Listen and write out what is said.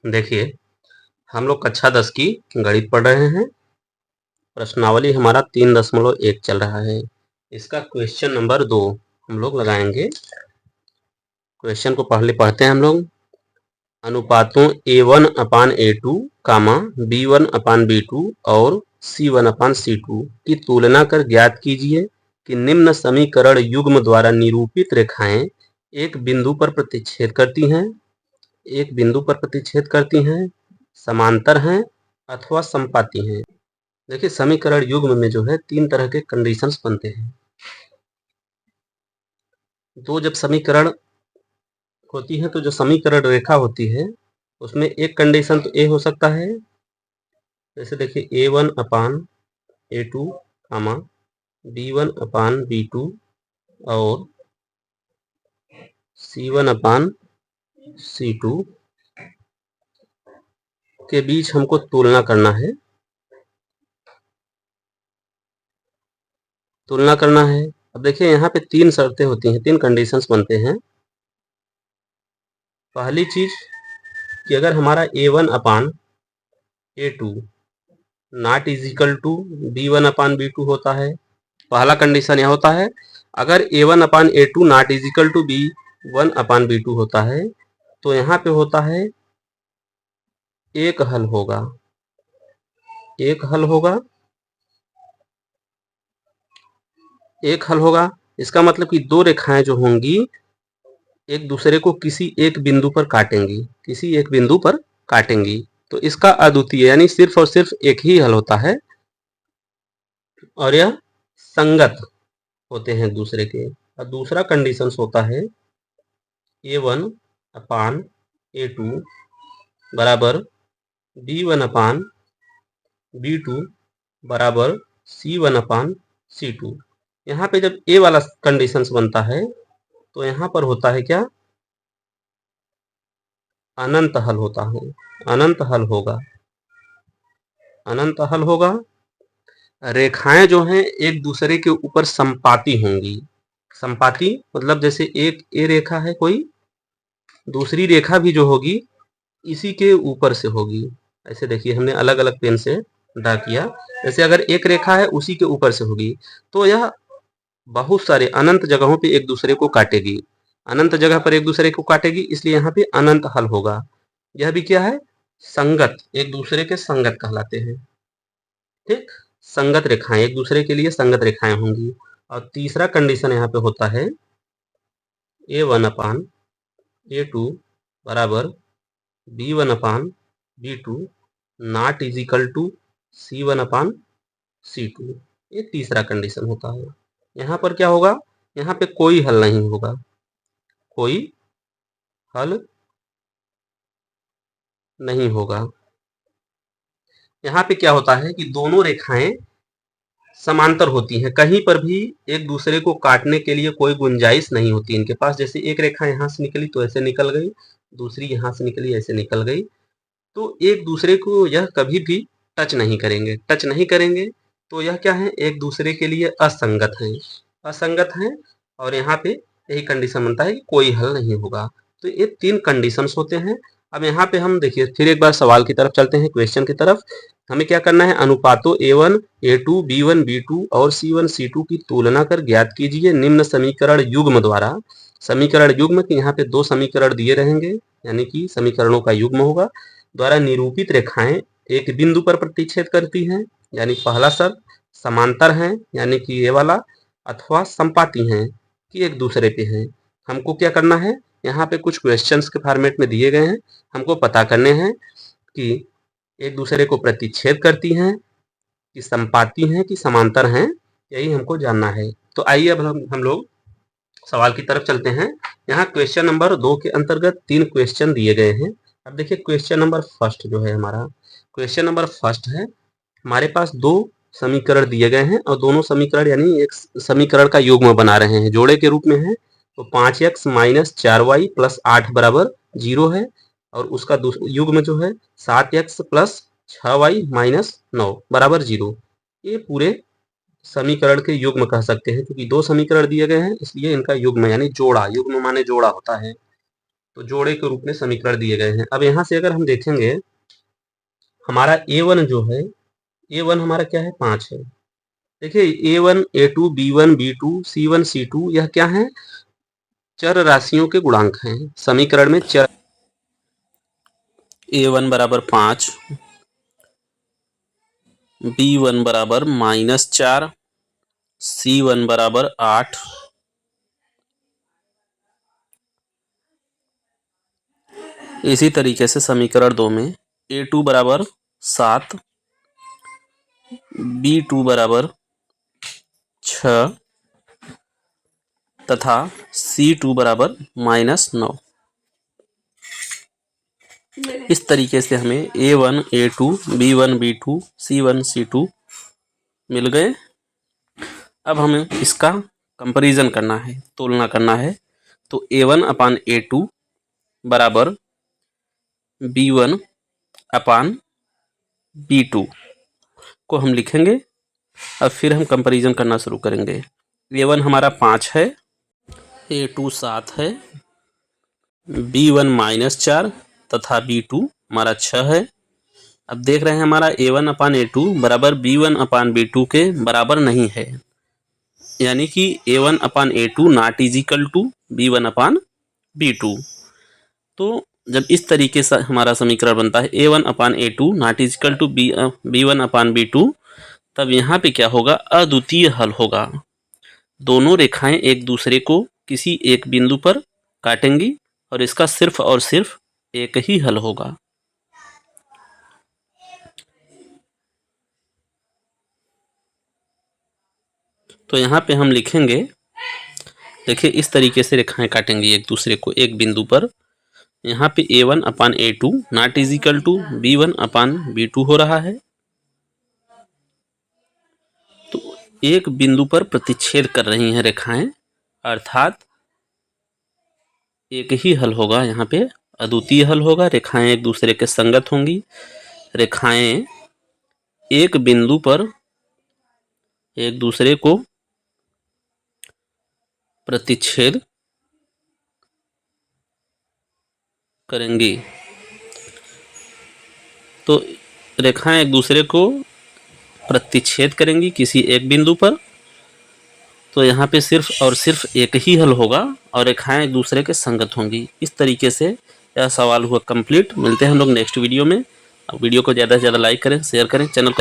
देखिए, हम लोग कक्षा 10 की गणित पढ़ रहे हैं। प्रश्नावली हमारा 3.1 चल रहा है। इसका क्वेश्चन नंबर 2 हम लोग लगाएंगे। क्वेश्चन को पढ़ते हैं हम लोग। अनुपातों A1/A2, B1/B2 और C1/C2 की तुलना कर ज्ञात कीजिए कि निम्न समीकरण युग्म द्वारा निरूपित रेखाएं एक बिंदु पर प्रतिच्छेद करती हैं, समांतर हैं अथवा समपाती हैं। देखिए, समीकरण युग्म में जो है 3 तरह के कंडीशंस बनते हैं। तो जब समीकरण होती है, तो जो समीकरण रेखा होती है उसमें एक कंडीशन तो ए हो सकता है, जैसे देखिए A1/A2, B1/B2 और C1/C2 के बीच हमको तुलना करना है। अब देखिए, यहाँ पे 3 शर्तें होती हैं, 3 कंडीशंस बनते हैं। पहली चीज कि अगर हमारा A1/A2 not is equal to B1/B2 होता है। पहला कंडीशन यह होता है, अगर A1/A2 not is equal to B1/B2 होता है तो यहाँ पे होता है एक हल होगा। इसका मतलब कि दो रेखाएं जो होंगी एक दूसरे को किसी एक बिंदु पर काटेंगी। तो इसका अद्वितीय यानी सिर्फ और सिर्फ एक ही हल होता है और यह संगत होते हैं दूसरे के। और दूसरा कंडीशन होता है A1/A2 बराबर B1/B2 बराबर C1/C2। यहाँ पे जब ए वाला कंडीशन बनता है तो यहाँ पर होता है क्या, अनंत हल होगा। रेखाएं जो हैं एक दूसरे के ऊपर संपाती होंगी। संपाती मतलब जैसे एक ए रेखा है, कोई दूसरी रेखा भी जो होगी इसी के ऊपर से होगी। ऐसे देखिए, हमने अलग अलग पेन से ड्रा किया। जैसे अगर एक रेखा है उसी के ऊपर से होगी तो यह बहुत सारे अनंत जगहों पे एक दूसरे को काटेगी। अनंत जगह पर एक दूसरे को काटेगी, इसलिए यहाँ पे अनंत हल होगा। यह भी क्या है, संगत, एक दूसरे के संगत कहलाते हैं। ठीक, संगत रेखाएं एक दूसरे के लिए संगत रेखाएं होंगी। और तीसरा कंडीशन यहाँ पे होता है A1/A2 बराबर B1/B2 not is equal to C1/C2। ये तीसरा कंडीशन होता है। यहाँ पर क्या होगा, यहाँ पे कोई हल नहीं होगा, यहाँ पे क्या होता है कि दोनों रेखाएं समांतर होती हैं, कहीं पर भी एक दूसरे को काटने के लिए कोई गुंजाइश नहीं होती इनके पास। जैसे एक रेखा यहाँ से निकली तो ऐसे निकल गई, दूसरी यहाँ से निकली ऐसे निकल गई, तो एक दूसरे को यह कभी भी टच नहीं करेंगे। तो यह क्या है, एक दूसरे के लिए असंगत है। और यहाँ पे यही कंडीशन बनता है कि कोई हल नहीं होगा। तो ये 3 कंडीशंस होते हैं। अब यहाँ पे हम देखिए फिर एक बार सवाल की तरफ चलते हैं, क्वेश्चन की तरफ। हमें क्या करना है, अनुपातों A1/A2, B1/B2 और C1/C2 की तुलना कर ज्ञात कीजिए निम्न समीकरण युग्म द्वारा। समीकरण युग्म के यहाँ पे 2 समीकरण दिए रहेंगे, यानी कि समीकरणों का युग्म होगा, द्वारा निरूपित रेखाएं एक बिंदु पर प्रतिच्छेद करती हैं, यानी पहला शर्त, समांतर हैं यानी कि ये वाला, अथवा संपाती हैं कि एक दूसरे पे हैं। हमको क्या करना है, यहाँ पे कुछ क्वेश्चंस के फॉर्मेट में दिए गए हैं, हमको पता करने हैं कि एक दूसरे को प्रतिच्छेद करती हैं कि संपाती हैं कि समांतर हैं, यही हमको जानना है। तो आइए अब हम लोग सवाल की तरफ चलते हैं। यहाँ क्वेश्चन नंबर 2 के अंतर्गत 3 क्वेश्चन दिए गए हैं। अब देखिए क्वेश्चन नंबर फर्स्ट जो है हमारा, क्वेश्चन नंबर फर्स्ट है, हमारे पास 2 समीकरण दिए गए हैं और दोनों समीकरण यानी एक समीकरण का युग्म बना रहे हैं, जोड़े के रूप में है। तो 5x - 4y + 8 बराबर 0 है, और उसका युग्म जो है 7x + 6y - 9 बराबर 0। ये पूरे समीकरण के युग्म कह सकते हैं, क्योंकि 2 समीकरण दिए गए हैं इसलिए इनका युग्म यानी जोड़ा, युग्म माने जोड़ा होता है। तो तो जोड़े के रूप में समीकरण दिए गए हैं। अब यहाँ से अगर हम देखेंगे, हमारा A1 जो है, A1 हमारा क्या है, 5 है। देखिए A1, A2, B1, B2, C1, C2 यह क्या है, चर राशियों के गुणांक हैं। समीकरण में चर A1 बराबर 5, B1 बराबर -4, C1 बराबर 8, इसी तरीके से समीकरण 2 में A2 बराबर 7, B2 बराबर 6 तथा C2 बराबर -9। इस तरीके से हमें A1, A2, B1, B2, C1, C2 मिल गए। अब हमें इसका कंपैरिजन करना है, तुलना करना है। तो A1 अपान A2 बराबर B1 अपान B2 को हम लिखेंगे। अब फिर हम कंपैरिजन करना शुरू करेंगे। A1 हमारा 5 है, A2 7 है, B1 -4 तथा B2 हमारा 6 है। अब देख रहे हैं हमारा A1 अपान A2 बराबर B1 अपान B2 के बराबर नहीं है, यानी कि A1 upon A2 not is equal to B1 upon B2। तो जब इस तरीके से हमारा समीकरण बनता है A1 upon A2 not is equal to B1 upon B2, तब यहाँ पे क्या होगा, अद्वितीय हल होगा। दोनों रेखाएं एक दूसरे को किसी एक बिंदु पर काटेंगी और इसका सिर्फ और सिर्फ एक ही हल होगा। तो यहाँ पे हम लिखेंगे, देखिए इस तरीके से रेखाएं काटेंगी एक दूसरे को एक बिंदु पर। यहाँ पे A1 upon A2 not is equal to B1 upon B2 हो रहा है। तो एक बिंदु पर प्रतिच्छेद कर रही हैं रेखाएं, अर्थात एक ही हल होगा। यहाँ पे अद्वितीय हल होगा, रेखाएं एक दूसरे के संगत होंगी। रेखाएं एक बिंदु पर एक दूसरे को प्रतिच्छेद करेंगी। तो रेखाएं एक दूसरे को प्रतिच्छेद करेंगी किसी एक बिंदु पर, तो यहाँ पे सिर्फ और सिर्फ एक ही हल होगा और रेखाएं एक दूसरे के संगत होंगी। इस तरीके से यह सवाल हुआ कंप्लीट। मिलते हैं हम लोग नेक्स्ट वीडियो में। वीडियो को ज़्यादा से ज़्यादा लाइक करें, शेयर करें, चैनल को